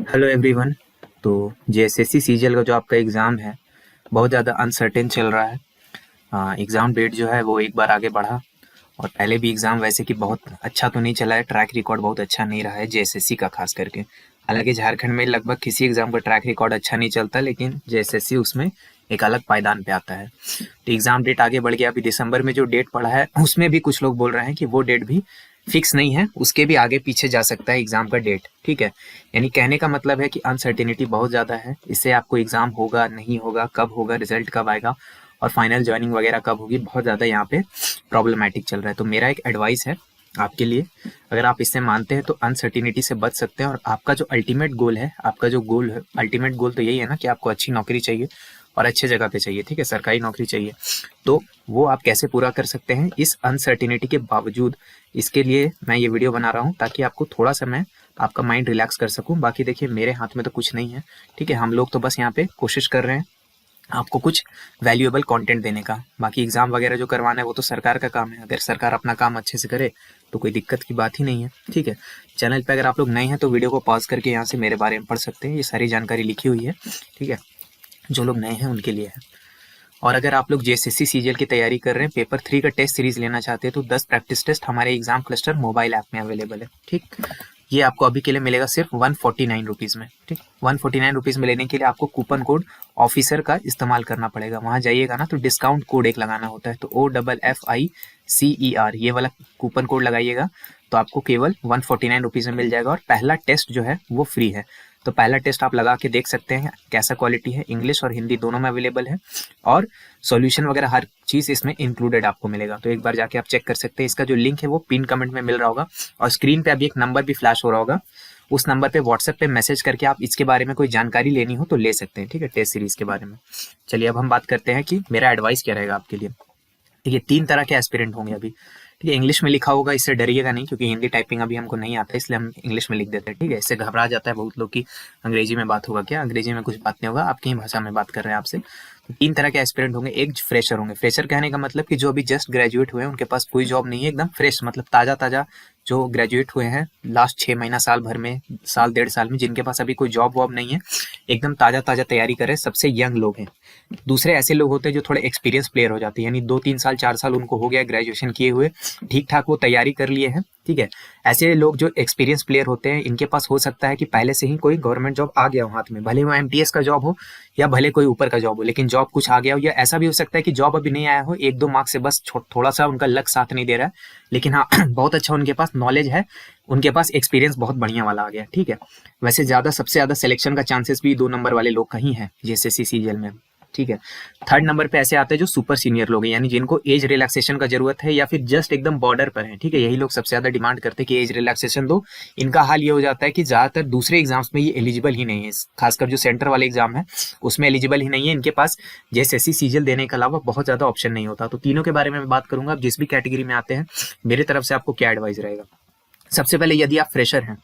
Hello everyone. तो JSSC CGL का जो आपका एग्ज़ाम है बहुत ज़्यादा अनसर्टेन चल रहा है। एग्ज़ाम डेट जो है वो एक बार आगे बढ़ा और पहले भी एग्ज़ाम वैसे कि बहुत अच्छा तो नहीं चला है, ट्रैक रिकॉर्ड बहुत अच्छा नहीं रहा है जेएसएससी का खास करके। हालांकि झारखंड में लगभग किसी एग्ज़ाम का ट्रैक रिकॉर्ड अच्छा नहीं चलता, लेकिन जेएसएससी उसमें एक अलग पायदान पे आता है। तो एग्ज़ाम डेट आगे बढ़ गया। अभी दिसंबर में जो डेट पड़ा है उसमें भी कुछ लोग बोल रहे हैं कि वो डेट भी फिक्स नहीं है, उसके भी आगे पीछे जा सकता है एग्ज़ाम का डेट। ठीक है, यानी कहने का मतलब है कि अनसर्टेनिटी बहुत ज़्यादा है। इससे आपको एग्ज़ाम होगा नहीं होगा, कब होगा, रिजल्ट कब आएगा और फाइनल ज्वाइनिंग वगैरह कब होगी, बहुत ज़्यादा यहाँ पे प्रॉब्लमैटिक चल रहा है। तो मेरा एक एडवाइस है आपके लिए, अगर आप इससे मानते हैं तो अनसर्टिनिटी से बच सकते हैं। और आपका जो अल्टीमेट गोल है, आपका जो गोल है, अल्टीमेट गोल तो यही है ना कि आपको अच्छी नौकरी चाहिए और अच्छे जगह पे चाहिए। ठीक है, सरकारी नौकरी चाहिए। तो वो आप कैसे पूरा कर सकते हैं इस अनसर्टिनिटी के बावजूद, इसके लिए मैं ये वीडियो बना रहा हूँ ताकि आपको थोड़ा सा मैं आपका माइंड रिलैक्स कर सकूं। बाकी देखिए, मेरे हाथ में तो कुछ नहीं है। ठीक है, हम लोग तो बस यहाँ पे कोशिश कर रहे हैं आपको कुछ वैल्यूएबल कंटेंट देने का। बाकी एग्जाम वगैरह जो करवाना है वो तो सरकार का काम है। अगर सरकार अपना काम अच्छे से करे तो कोई दिक्कत की बात ही नहीं है। ठीक है, चैनल पे अगर आप लोग नए हैं तो वीडियो को पॉज करके यहाँ से मेरे बारे में पढ़ सकते हैं, ये सारी जानकारी लिखी हुई है। ठीक है, जो लोग नए हैं उनके लिए है। और अगर आप लोग जेएसएससी सीजीएल की तैयारी कर रहे हैं, पेपर 3 का टेस्ट सीरीज लेना चाहते हैं, तो 10 प्रैक्टिस टेस्ट हमारे एग्जाम क्लस्टर मोबाइल ऐप में अवेलेबल है। ठीक, ये आपको अभी के लिए मिलेगा सिर्फ 149 रुपीज़ में। ठीक, 149 रुपीज़ में लेने के लिए आपको कूपन कोड ऑफिसर का इस्तेमाल करना पड़ेगा। वहाँ जाइएगा ना तो डिस्काउंट कोड एक लगाना होता है, तो OFFICER ये वाला कूपन कोड लगाइएगा तो आपको केवल 149 रुपीज़ में मिल जाएगा। और पहला टेस्ट जो है वो फ्री है। तो पहला टेस्ट आप लगा के देख सकते हैं कैसा क्वालिटी है। इंग्लिश और हिंदी दोनों में अवेलेबल है और सॉल्यूशन वगैरह हर चीज़ इसमें इंक्लूडेड आपको मिलेगा। तो एक बार जाके आप चेक कर सकते हैं। इसका जो लिंक है वो पिन कमेंट में मिल रहा होगा और स्क्रीन पे अभी एक नंबर भी फ्लैश हो रहा होगा। उस नंबर पे व्हाट्सएप पे मैसेज करके आप इसके बारे में कोई जानकारी लेनी हो तो ले सकते हैं। ठीक है, टेस्ट सीरीज के बारे में। चलिए अब हम बात करते हैं कि मेरा एडवाइस क्या रहेगा आपके लिए। ठीक है, 3 तरह के एस्पिरेंट होंगे अभी। ठीक है, इंग्लिश में लिखा होगा, इससे डरिएगा नहीं क्योंकि हिंदी टाइपिंग अभी हमको नहीं आता, इसलिए हम इंग्लिश में लिख देते हैं। ठीक है, इससे घबरा जाता है बहुत लोग कि अंग्रेजी में बात होगा क्या। अंग्रेजी में कुछ बात नहीं होगा, आपकी ही भाषा में बात कर रहे हैं आपसे। तो 3 तरह के एस्पिरेंट होंगे। एक फ्रेशर होंगे। फ्रेशर कहने का मतलब कि जो अभी जस्ट ग्रेजुएट हुए हैं, उनके पास कोई जॉब नहीं है, एकदम फ्रेश मतलब ताज़ा ताज़ा जो ग्रेजुएट हुए हैं लास्ट 6 महीना साल भर में, साल 1.5 साल में, जिनके पास अभी कोई जॉब वॉब नहीं है, एकदम ताज़ा ताज़ा तैयारी कर रहे हैं, सबसे यंग लोग हैं। दूसरे ऐसे लोग होते हैं जो थोड़े एक्सपीरियंस प्लेयर हो जाते हैं, यानी 2-3 साल 4 साल उनको हो गया ग्रेजुएशन किए हुए, ठीक ठाक वो तैयारी कर लिए हैं। ठीक है, ऐसे लोग जो एक्सपीरियंस प्लेयर होते हैं, इनके पास हो सकता है कि पहले से ही कोई गवर्नमेंट जॉब आ गया हो हाथ में, भले वो एमटीएस का जॉब हो या भले कोई ऊपर का जॉब हो, लेकिन जॉब कुछ आ गया हो। या ऐसा भी हो सकता है कि जॉब अभी नहीं आया हो, 1-2 मार्क्स से बस थोड़ा सा उनका लक साथ नहीं दे रहा है, लेकिन हाँ बहुत अच्छा उनके पास नॉलेज है, उनके पास एक्सपीरियंस बहुत बढ़िया वाला आ गया। ठीक है, वैसे ज़्यादा सबसे ज़्यादा सिलेक्शन का चांसेस भी 2 नंबर वाले लोग का ही है जेएसएससी सीजीएल में। ठीक है, थर्ड नंबर पे ऐसे आते हैं जो सुपर सीनियर लोग हैं, यानी जिनको एज रिलैक्सेशन का जरूरत है या फिर जस्ट एकदम बॉर्डर पर है। ठीक है, यही लोग सबसे ज्यादा डिमांड करते हैं कि एज रिलैक्सेशन दो। इनका हाल ये हो जाता है कि ज्यादातर दूसरे एग्जाम्स में ये एलिजिबल ही नहीं है, खासकर जो सेंटर वाले एग्जाम है उसमें एलिजिबल ही नहीं है। इनके पास जेएसएससी सीजीएल देने के अलावा बहुत ज्यादा ऑप्शन नहीं होता। तो तीनों के बारे में मैं बात करूंगा। आप जिस भी कैटेगरी में आते हैं, मेरी तरफ से आपको क्या एडवाइस रहेगा। सबसे पहले यदि आप फ्रेशर हैं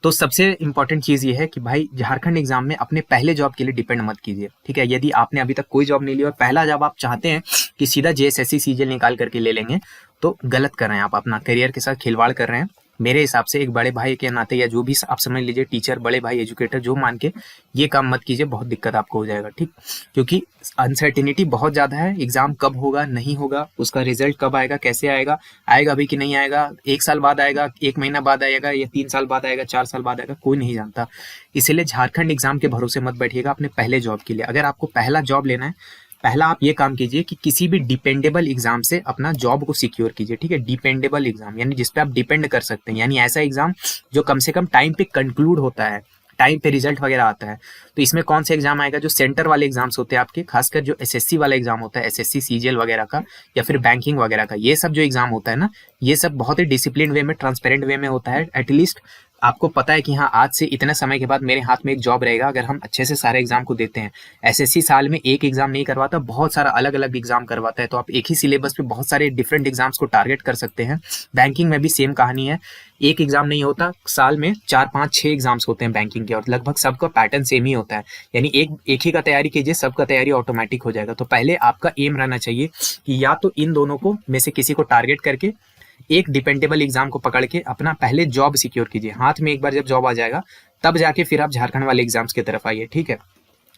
तो सबसे इंपॉर्टेंट चीज़ ये है कि भाई झारखंड एग्जाम में अपने पहले जॉब के लिए डिपेंड मत कीजिए। ठीक है, यदि आपने अभी तक कोई जॉब नहीं ली और पहला जॉब आप चाहते हैं कि सीधा जेएसएससी सीजीएल निकाल करके ले लेंगे, तो गलत कर रहे हैं आप, अपना करियर के साथ खिलवाड़ कर रहे हैं। मेरे हिसाब से एक बड़े भाई के नाते, या जो भी आप समझ लीजिए, टीचर, बड़े भाई, एजुकेटर, जो मान के ये काम मत कीजिए, बहुत दिक्कत आपको हो जाएगा। ठीक, क्योंकि अनसर्टिनिटी बहुत ज़्यादा है। एग्जाम कब होगा, नहीं होगा, उसका रिजल्ट कब आएगा, कैसे आएगा, आएगा भी कि नहीं आएगा, 1 साल बाद आएगा, 1 महीना बाद आएगा, या 3 साल बाद आएगा, 4 साल बाद आएगा, कोई नहीं जानता। इसलिए झारखंड एग्जाम के भरोसे मत बैठिएगा अपने पहले जॉब के लिए। अगर आपको पहला जॉब लेना है, पहला आप ये काम कीजिए कि किसी भी डिपेंडेबल एग्जाम से अपना जॉब को सिक्योर कीजिए। ठीक है, डिपेंडेबल एग्जाम यानी जिसपे आप डिपेंड कर सकते हैं, यानी ऐसा एग्जाम जो कम से कम टाइम पे कंक्लूड होता है, टाइम पे रिजल्ट वगैरह आता है। तो इसमें कौन से एग्जाम आएगा, जो सेंटर वाले एग्जाम्स होते हैं आपके, खासकर जो एसएससी वाला एग्जाम होता है, एसएससी सीजीएल वगैरह का, या फिर बैंकिंग वगैरह का, ये सब जो एग्जाम होता है ना, ये सब बहुत ही डिसिप्लिन वे में, ट्रांसपेरेंट वे में होता है। एटलीस्ट आपको पता है कि हाँ, आज से इतने समय के बाद मेरे हाथ में एक जॉब रहेगा अगर हम अच्छे से सारे एग्जाम को देते हैं। एसएससी साल में एक एग्जाम नहीं करवाता, बहुत सारा अलग अलग एग्जाम करवाता है, तो आप एक ही सिलेबस पे बहुत सारे डिफरेंट एग्जाम्स को टारगेट कर सकते हैं। बैंकिंग में भी सेम कहानी है, एक एग्जाम नहीं होता, साल में 4-5-6 एग्जाम्स होते हैं बैंकिंग के, और लगभग सबका पैटर्न सेम ही होता है। यानी एक ही का तैयारी कीजिए, सबका तैयारी ऑटोमेटिक हो जाएगा। तो पहले आपका एम रहना चाहिए कि या तो इन दोनों को में से किसी को टारगेट करके एक डिपेंडेबल एग्जाम को पकड़ के अपना पहले जॉब सिक्योर कीजिए। हाथ में एक बार जब जॉब आ जाएगा तब जाके फिर आप झारखंड वाले एग्जाम्स की तरफ आइए, ठीक है।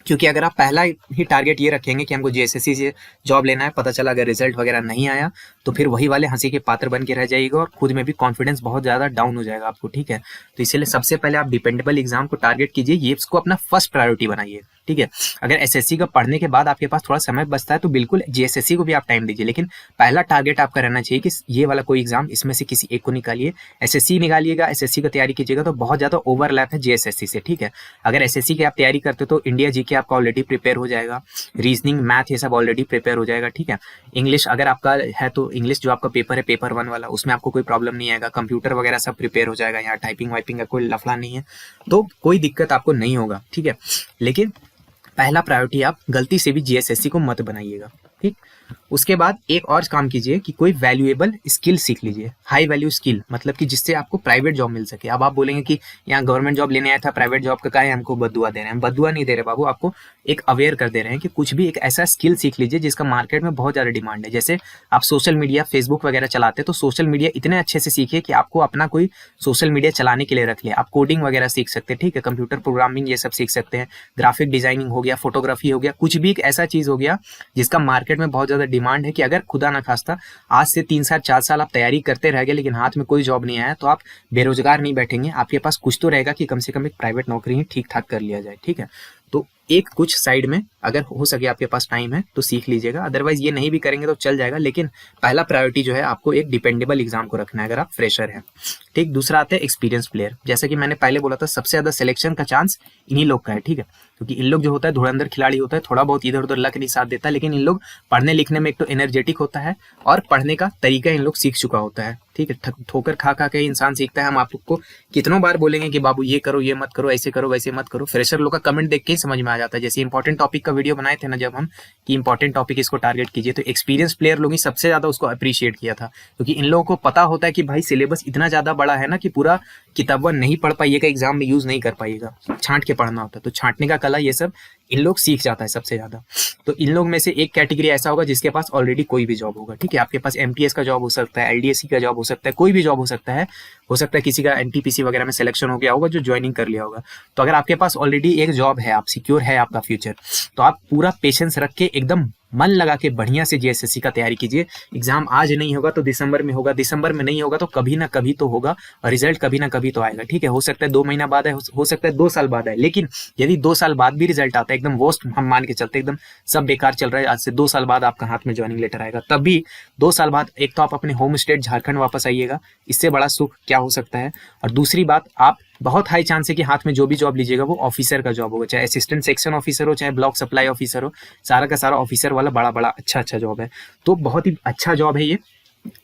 क्योंकि अगर आप पहला ही टारगेट ये रखेंगे कि हमको जीएसएससी से जॉब लेना है, पता चला अगर रिजल्ट वगैरह नहीं आया तो फिर वही वाले हंसी के पात्र बन के रह जाइएगा और खुद में भी कॉन्फिडेंस बहुत ज़्यादा डाउन हो जाएगा आपको, ठीक है। तो इसीलिए सबसे पहले आप डिपेंडेबल एग्जाम को टारगेट कीजिए, ये इसको अपना फर्स्ट प्रायोरिटी बनाइए, ठीक है। अगर एसएससी का पढ़ने के बाद आपके पास थोड़ा समय बचता है तो बिल्कुल जीएसएससी को भी आप टाइम दीजिए, लेकिन पहला टारगेट आपका रहना चाहिए कि ये वाला कोई एग्जाम, इसमें से किसी एक को निकालिए। एसएससी निकालिएगा, एसएससी का तैयारी कीजिएगा तो बहुत ज़्यादा ओवरलैप है जीएसएससी से, ठीक है। अगर एसएससी की आप तैयारी करते हो तो इंडिया जीके आपका ऑलरेडी प्रिपेयर हो जाएगा, रीजनिंग मैथ ये सब ऑलरेडी प्रिपेयर हो जाएगा, ठीक है। इंग्लिश अगर आपका है तो इंग्लिश जो आपका पेपर है पेपर 1 वाला, उसमें आपको कोई प्रॉब्लम नहीं आएगा। कंप्यूटर वगैरह सब प्रिपेयर हो जाएगा, यहाँ टाइपिंग वाइपिंग का कोई लफड़ा नहीं है, तो कोई दिक्कत आपको नहीं होगा, ठीक है। लेकिन पहला प्रायोरिटी आप गलती से भी जीएसएससी को मत बनाइएगा, ठीक। उसके बाद एक और काम कीजिए कि कोई वैल्यूएबल स्किल सीख लीजिए, हाई वैल्यू स्किल, मतलब कि जिससे आपको प्राइवेट जॉब मिल सके। अब आप बोलेंगे कि यहाँ गवर्नमेंट जॉब लेने आया था, प्राइवेट जॉब का है, हमको बदुआ दे रहे हैं। बदुआ नहीं दे रहे बाबू, आपको एक अवेयर कर दे रहे हैं कि कुछ भी एक ऐसा स्किल सीख लीजिए जिसका मार्केट में बहुत ज़्यादा डिमांड है। जैसे आप सोशल मीडिया फेसबुक वगैरह चलाते हैं तो सोशल मीडिया इतने अच्छे से सीखिए कि आपको अपना कोई सोशल मीडिया चलाने के लिए रख लिया। आप कोडिंग वगैरह सीख सकते हैं, ठीक है, कंप्यूटर प्रोग्रामिंग ये सब सीख सकते हैं, ग्राफिक डिजाइनिंग हो गया, फोटोग्राफी हो गया, कुछ भी एक ऐसा चीज़ हो गया जिसका मार्केट में बहुत ज़्यादा डिमांड है कि अगर खुदा ना खास्ता आज से 3 साल 4 साल आप तैयारी करते रह गए लेकिन हाथ में कोई जॉब नहीं आया तो आप बेरोजगार नहीं बैठेंगे, आपके पास कुछ तो रहेगा कि कम से कम एक प्राइवेट नौकरी ही ठीक ठाक कर लिया जाए, ठीक है। तो एक कुछ साइड में अगर हो सके आपके पास टाइम है तो सीख लीजिएगा, अदरवाइज ये नहीं भी करेंगे तो चल जाएगा। लेकिन पहला प्रायोरिटी जो है आपको एक डिपेंडेबल एग्जाम को रखना है अगर आप फ्रेशर हैं, ठीक। दूसरा आता है एक्सपीरियंस प्लेयर। जैसे कि मैंने पहले बोला था सबसे ज्यादा सिलेक्शन का चांस इन्हीं लोग का है, ठीक है, क्योंकि इन लोग जो होता है धुरंधर खिलाड़ी होता है, थोड़ा बहुत इधर उधर लक नहीं साथ देता, लेकिन इन लोग पढ़ने लिखने में एक तो एनर्जेटिक होता है और पढ़ने का तरीका इन लोग सीख चुका होता है, ठीक है। ठोकर खा खा के इंसान सीखता है। हम आप लोग को कितनों बार बोलेंगे कि बाबू ये करो ये मत करो, ऐसे करो वैसे मत करो, फ्रेशर लोग का कमेंट देख के ही समझ में आ जाता है। जैसे इंपॉर्टेंट टॉपिक का वीडियो बनाए थे ना जब हम, कि इंपॉर्टेंट टॉपिक इसको टारगेट कीजिए, तो एक्सपीरियंस प्लेयर लोग ही सबसे ज्यादा उसको अप्रिशिएट किया था, क्योंकि इन लोगों को पता होता है कि भाई सिलेबस इतना ज्यादा बड़ा है ना कि पूरा किताबा नहीं पढ़ पाइएगा, एग्जाम में यूज नहीं कर पाइएगा, छांट के पढ़ना होता है। तो छांटने का कला ये सब इन लोग सीख जाता है सबसे ज्यादा। तो इन लोग में से एक कैटेगरी ऐसा होगा जिसके पास ऑलरेडी कोई भी जॉब होगा, ठीक है। आपके पास एमटीएस का जॉब हो सकता है, एलडीएससी का जॉब हो सकता है, कोई भी जॉब हो सकता है किसी का एनटीपीसी वगैरह में सिलेक्शन हो गया होगा जो ज्वाइनिंग कर लिया होगा। तो अगर आपके पास ऑलरेडी एक जॉब है, आप सिक्योर है आपका फ्यूचर, तो आप पूरा पेशेंस रख के एकदम मन लगा के बढ़िया से जीएसएससी का तैयारी कीजिए। एग्जाम आज नहीं होगा तो दिसंबर में होगा, दिसंबर में नहीं होगा तो कभी ना कभी तो होगा, और रिजल्ट कभी ना कभी तो आएगा, ठीक है। हो सकता है 2 महीना बाद है, हो सकता है 2 साल बाद है, लेकिन यदि 2 साल बाद भी रिजल्ट आता है, एकदम वर्स्ट हम मान के चलते एकदम सब बेकार चल रहा है, आज से 2 साल बाद आपका हाथ में ज्वाइनिंग लेटर आएगा, तब भी 2 साल बाद एक तो आप अपने होम स्टेट झारखंड वापस आइएगा, इससे बड़ा सुख क्या हो सकता है। और दूसरी बात, आप बहुत हाई चांस है कि हाथ में जो भी जॉब लीजिएगा वो ऑफिसर का जॉब होगा, चाहे असिस्टेंट सेक्शन ऑफिसर हो, चाहे ब्लॉक सप्लाई ऑफिसर हो, सारा का सारा ऑफिसर वाला बड़ा बड़ा अच्छा जॉब है। तो बहुत ही अच्छा जॉब है ये,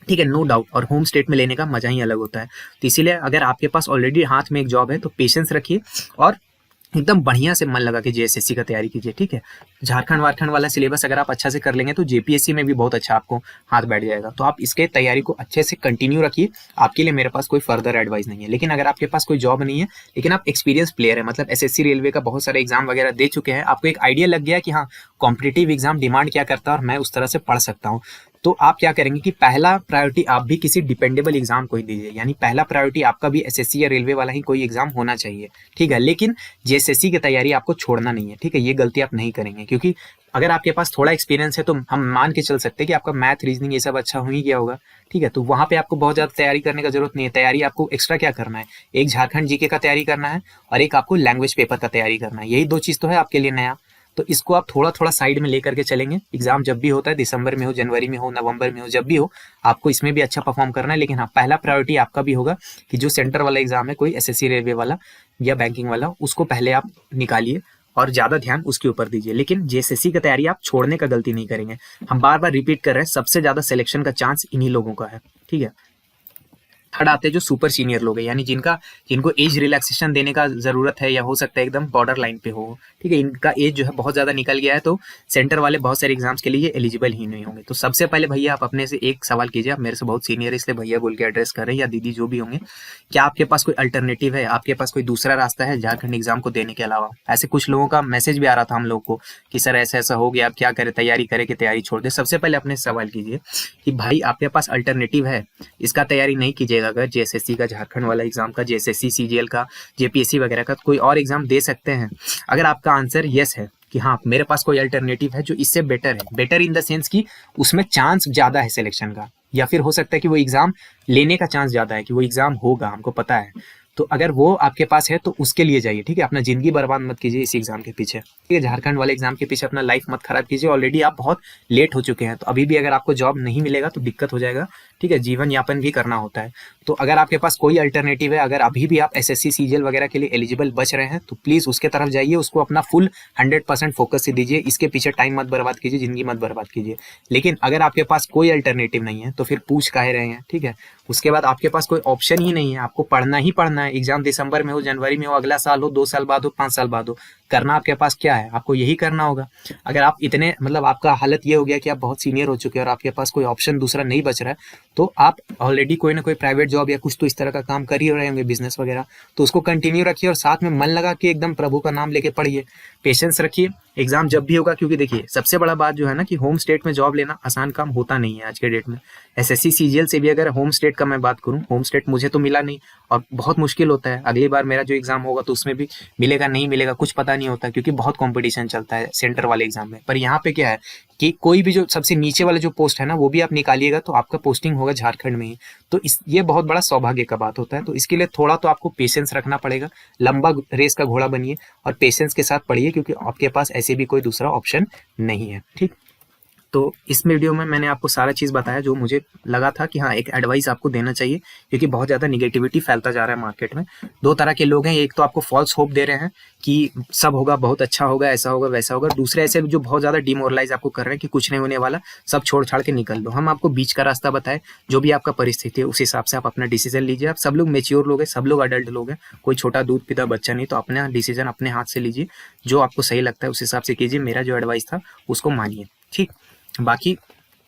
ठीक है, नो डाउट। और होम स्टेट में लेने का मजा ही अलग होता है। तो इसीलिए अगर आपके पास ऑलरेडी हाथ में एक जॉब है तो पेशेंस रखिए और एकदम बढ़िया से मन लगा के जेएसएससी का तैयारी कीजिए, ठीक है। झारखंड वारखंड वाला सिलेबस अगर आप अच्छा से कर लेंगे तो जेपीएससी में भी बहुत अच्छा आपको हाथ बैठ जाएगा। तो आप इसके तैयारी को अच्छे से कंटिन्यू रखिए। आपके लिए मेरे पास कोई फर्दर एडवाइस नहीं है। लेकिन अगर आपके पास कोई जॉब नहीं है लेकिन आप एक्सपीरियंस प्लेयर है, मतलब एसएससी रेलवे का बहुत सारे एग्जाम वगैरह दे चुके हैं, आपको एक आइडिया लग गया कि हाँ कॉम्पिटिटिव एग्जाम डिमांड क्या करता है और मैं उस तरह से पढ़ सकता हूँ, तो आप क्या करेंगे कि पहला प्रायोरिटी आप भी किसी डिपेंडेबल एग्जाम को ही दीजिए। यानी पहला प्रायोरिटी आपका भी एसएससी या रेलवे वाला ही कोई एग्जाम होना चाहिए, ठीक है। लेकिन जेएसएससी की तैयारी आपको छोड़ना नहीं है, ठीक है। ये गलती आप नहीं करेंगे, क्योंकि अगर आपके पास थोड़ा एक्सपीरियंस है तो हम मान के चल सकते हैं कि आपका मैथ रीजनिंग ये सब अच्छा हो ही गया होगा, ठीक है। तो वहाँ पे आपको बहुत ज़्यादा तैयारी करने का जरूरत नहीं है। तैयारी आपको एक्स्ट्रा क्या करना है, एक झारखंड जीके का तैयारी करना है और एक आपको लैंग्वेज पेपर का तैयारी करना है। यही 2 चीज़ तो है आपके लिए नया। तो इसको आप थोड़ा थोड़ा साइड में लेकर के चलेंगे। एग्जाम जब भी होता है, दिसंबर में हो, जनवरी में हो, नवंबर में हो, जब भी हो, आपको इसमें भी अच्छा परफॉर्म करना है। लेकिन हाँ, पहला प्रायोरिटी आपका भी होगा कि जो सेंटर वाला एग्जाम है, कोई एसएससी रेलवे वाला या बैंकिंग वाला, उसको पहले आप निकालिए और ज़्यादा ध्यान उसके ऊपर दीजिए। लेकिन जेएसएससी की तैयारी आप छोड़ने का गलती नहीं करेंगे। हम बार बार रिपीट कर रहे हैं, सबसे ज़्यादा सिलेक्शन का चांस इन्हीं लोगों का है, ठीक है। थर्ड आते हैं जो सुपर सीनियर लोग हैं, यानी जिनको एज रिलैक्सेशन देने का जरूरत है, या हो सकता है एकदम बॉर्डर लाइन पे हो, ठीक है, इनका एज जो है बहुत ज्यादा निकल गया है, तो सेंटर वाले बहुत सारे एग्जाम्स के लिए एलिजिबल ही नहीं होंगे। तो सबसे पहले भैया आप अपने से एक सवाल कीजिए, आप मेरे से बहुत सीनियर है इसलिए भैया बोल के एड्रेस कर रहे हैं, या दीदी जो भी होंगे, क्या आपके पास कोई अल्टरनेटिव है, आपके पास कोई दूसरा रास्ता है झारखंड एग्जाम को देने के अलावा? ऐसे कुछ लोगों का मैसेज भी आ रहा था हम लोग को कि सर ऐसा ऐसा हो गया, आप क्या करें, तैयारी करें कि तैयारी छोड़ दे। सबसे पहले अपने सवाल कीजिए कि भाई आपके पास अल्टरनेटिव है, इसका तैयारी नहीं कीजिएगा। अगर जेएसएससी का, झारखंड वाला एग्जाम का, जेएसएससी सीजीएल का, जेपीएससी वगैरह का कोई और एग्जाम दे सकते हैं, अगर आपका आंसर यस है कि हाँ मेरे पास कोई अल्टरनेटिव है जो इससे बेटर है, बेटर इन द सेंस कि उसमें चांस ज्यादा है सिलेक्शन का, या फिर हो सकता है कि वो एग्जाम लेने का चांस ज्यादा है, कि वो एग्जाम होगा हमको पता है, तो अगर वो आपके पास है तो उसके लिए जाइए, ठीक है। अपना जिंदगी बर्बाद मत कीजिए इस एग्जाम के पीछे, ठीक है। झारखंड वाले एग्जाम के पीछे अपना लाइफ मत खराब कीजिए, ऑलरेडी आप बहुत लेट हो चुके हैं, तो अभी भी अगर आपको जॉब नहीं मिलेगा तो दिक्कत हो जाएगा, ठीक है, जीवन यापन भी करना होता है। तो अगर आपके पास कोई अल्टरनेटिव है, अगर अभी भी आप एसएससी सीजीएल वगैरह के लिए एलिजिबल बच रहे हैं, तो प्लीज उसके तरफ जाइए, उसको अपना फुल 100% फोकस से दीजिए, इसके पीछे टाइम मत बर्बाद कीजिए, जिंदगी मत बर्बाद कीजिए। लेकिन अगर आपके पास कोई अल्टरनेटिव नहीं है तो फिर पूछ काहे रहे हैं, ठीक है। उसके बाद आपके पास कोई ऑप्शन ही नहीं है, आपको पढ़ना ही पढ़ना है, एग्जाम दिसंबर में हो, जनवरी में हो, अगला साल हो, 2 साल बाद हो, 5 साल बाद हो, करना आपके पास क्या है, आपको यही करना होगा। अगर आप इतने मतलब आपका हालत ये हो गया कि आप बहुत सीनियर हो चुके हैं और आपके पास कोई ऑप्शन दूसरा नहीं बच रहा है, तो आप ऑलरेडी कोई ना कोई प्राइवेट जॉब या कुछ तो इस तरह का काम कर ही रहे होंगे, बिजनेस वगैरह, तो उसको कंटिन्यू रखिए और साथ में मन लगा के एकदम प्रभु का नाम लेके पढ़िए, पेशेंस रखिए, एग्जाम जब भी होगा। क्योंकि देखिए सबसे बड़ा बात जो है ना कि होम स्टेट में जॉब लेना आसान काम होता नहीं है आज के डेट में। एसएससी सीजीएल से भी अगर होम स्टेट का मैं बात करूं, होम स्टेट मुझे तो मिला नहीं और बहुत मुश्किल होता है। अगली बार मेरा जो एग्जाम होगा तो उसमें भी मिलेगा नहीं मिलेगा कुछ पता नहीं होता, क्योंकि बहुत कंपटीशन चलता है सेंटर वाले एग्जाम में। पर यहाँ पे क्या है कि कोई भी जो सबसे नीचे वाला जो पोस्ट है ना वो भी आप निकालिएगा तो आपका पोस्टिंग होगा झारखंड में ही, तो ये बहुत बड़ा सौभाग्य का बात होता है। तो इसके लिए थोड़ा तो आपको पेशेंस रखना पड़ेगा, लंबा रेस का घोड़ा बनिए और पेशेंस के साथ पढ़िए, क्योंकि आपके पास ऐसे भी कोई दूसरा ऑप्शन नहीं है, ठीक। तो इस वीडियो में मैंने आपको सारा चीज़ बताया जो मुझे लगा था कि हाँ एक एडवाइस आपको देना चाहिए, क्योंकि बहुत ज़्यादा निगेटिविटी फैलता जा रहा है मार्केट में। दो तरह के लोग हैं, एक तो आपको फॉल्स होप दे रहे हैं कि सब होगा, बहुत अच्छा होगा, ऐसा होगा वैसा होगा। दूसरे ऐसे जो बहुत ज़्यादा डिमोरलाइज आपको कर रहे हैं कि कुछ नहीं होने वाला, सब छोड़ छाड़ के निकल दो। हम आपको बीच का रास्ता बताए, जो भी आपका परिस्थिति है उस हिसाब से आप अपना डिसीजन लीजिए। आप सब लोग मेच्योर लोग हैं, सब लोग अडल्ट लोग हैं, कोई छोटा दूध पीता बच्चा नहीं। तो अपना डिसीजन अपने हाथ से लीजिए, जो आपको सही लगता है उस हिसाब से कीजिए। मेरा जो एडवाइस था उसको मानिए, ठीक। बाकी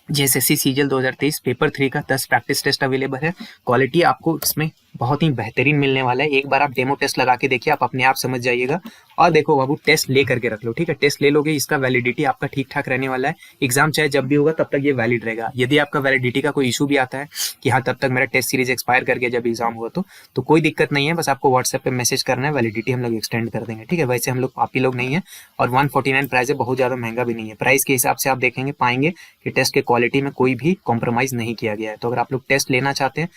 जेएसएससी सीजीएल 2023 पेपर 3 का 10 प्रैक्टिस टेस्ट अवेलेबल है। क्वालिटी आपको इसमें बहुत ही बेहतरीन मिलने वाला है। एक बार आप डेमो टेस्ट लगा के देखिए, आप अपने आप समझ जाइएगा। और देखो बाबू, टेस्ट ले करके रख लो, ठीक है। टेस्ट ले लोगे, इसका वैलिडिटी आपका ठीक ठाक रहने वाला है। एग्जाम चाहे जब भी होगा तब तक ये वैलिड रहेगा। यदि आपका वैलिडिटी का कोई इशू भी आता है कि हाँ तब तक मेरा टेस्ट सीरीज एक्सपायर कर गया जब एग्जाम हुआ, तो कोई दिक्कत नहीं है। बस आपको व्हाट्सएप पे मैसेज करना है, वैलिडिटी हम लोग एक्सटेंड कर देंगे, ठीक है। वैसे हम लोग पापी लोग नहीं है। और 149 प्राइस है, बहुत ज्यादा महंगा भी नहीं है। प्राइस के हिसाब से आप देखेंगे पाएंगे कि टेस्ट के क्वालिटी में कोई भी कॉम्प्रोमाइज नहीं किया गया है। तो अगर आप लोग टेस्ट लेना चाहते हैं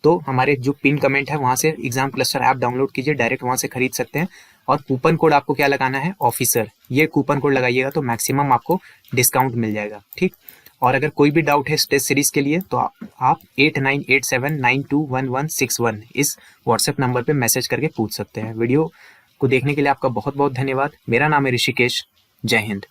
तो हमारे जो पिन कमेंट है वहां से एग्जाम क्लस्टर ऐप डाउनलोड कीजिए, डायरेक्ट वहां से खरीद सकते हैं। और कूपन कोड आपको क्या लगाना है, ऑफिसर, ये कूपन कोड लगाइएगा तो मैक्सिमम आपको डिस्काउंट मिल जाएगा, ठीक। और अगर कोई भी डाउट है टेस्ट सीरीज के लिए तो आप 8987921161 इस व्हाट्सएप नंबर पे मैसेज करके पूछ सकते हैं। वीडियो को देखने के लिए आपका बहुत बहुत धन्यवाद। मेरा नाम है ऋषिकेश। जय हिंद।